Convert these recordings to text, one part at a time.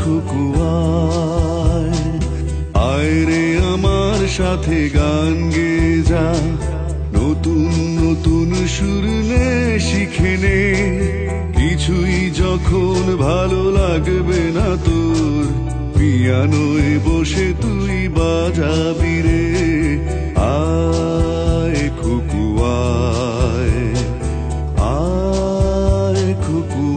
খুকুয়ায় আয় রে আমার সাথে গান গেয়ে যা, নতুন নতুন সুর নে শিখে নে। কিছুই যখন ভালো লাগবে না তোর, পিয়ানোয় বসে তুই বাজাবি রে। আয় খুকুয়ায়, আয় খুকুয়ায়।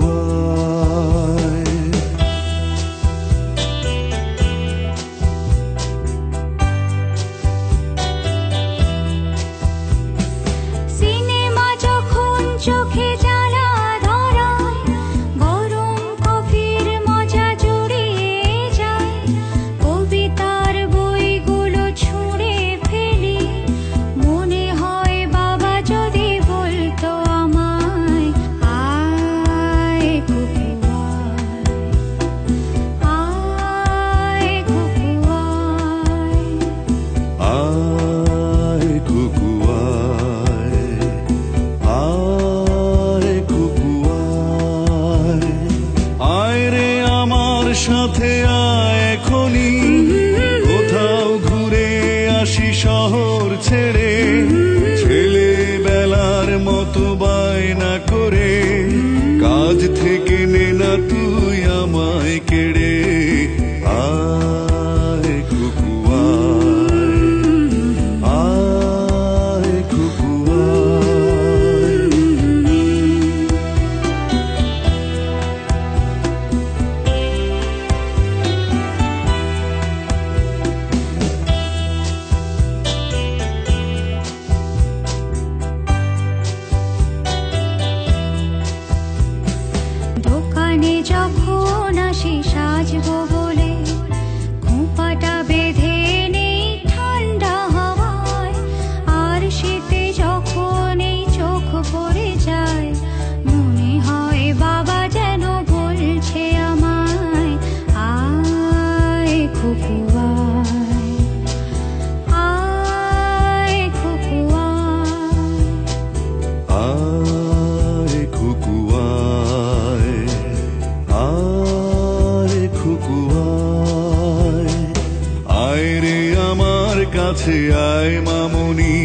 সিনেমা যখন চোখে জ্বালা ধরায়, গরম কফির মজা জুড়িয়ে যায়। কবিতার বইগুলো ছুঁড়ে ফেলি, মনে হয় বাবা যদি বলতো আমায়, আয় খুকুয়ায়, আয় খুকুয়ায়। আয় খুকুয়ায়, আয় খুকুয়ায়। আয় রে আমার সাথে আয় এখনি, কোথাও ঘুরে আসি শহর ছেড়ে। ছেলেবেলার মতো বায়না করে, কাজ থেকে নে না তুই আমায় কেড়ে। আয় খুকুয়ায়, আয় খুকুয়ায়। দোকানে যখন আসি সাজবো বলে, খোঁপাটা বেঁধে নেই ঠান্ডা হাওয়ায়। আর শীতে যখন এই চোখ পড়ে যায়, মনে হয় বাবা যেন বলছে আমায়, আয় খুকুয়ায়, আয় খুকুয়ায়। আয় খুকুয়ায়, আয় খুকুয়ায়। আয় রে আমার কাছে আয় মামনি,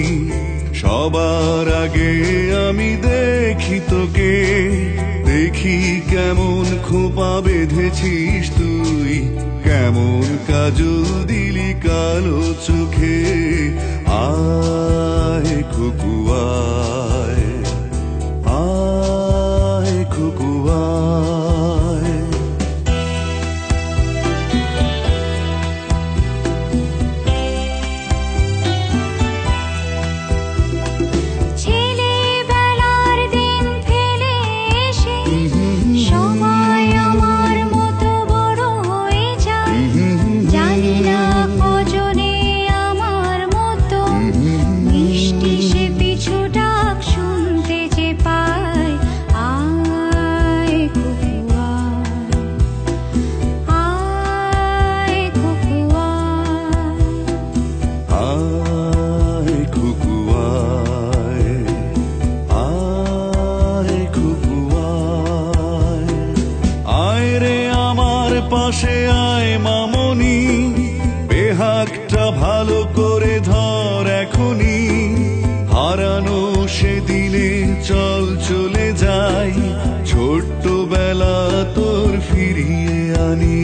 সবার আগে আমি দেখি তোকে। দেখি কেমন খোপা বেঁধেছিস তুই, কেমন কাজল দিলি কালো চোখে। আয় খুকুয়ায়, আয় খুকুয়ায়। ছেলেবেলার দিন ফেলে এসে সবাই আমার মতো বড় হয়ে যায়। জানি না কজনে আমার মতো মিষ্টি সে পিছু ডাক শুনতে যে পায়। আয় খুকুয়ায়, আয় খুকুয়ায়। আয় খুকুয়ায়, আয় খুকুয়ায়। আয় রে আমার পাশে আয় মামনি, বেহাগটা ভালো করে ধর এখনি। হারানো সেদিনে চল চলে যাই, ছোট্টবেলা তোর ফিরিয়ে আনি।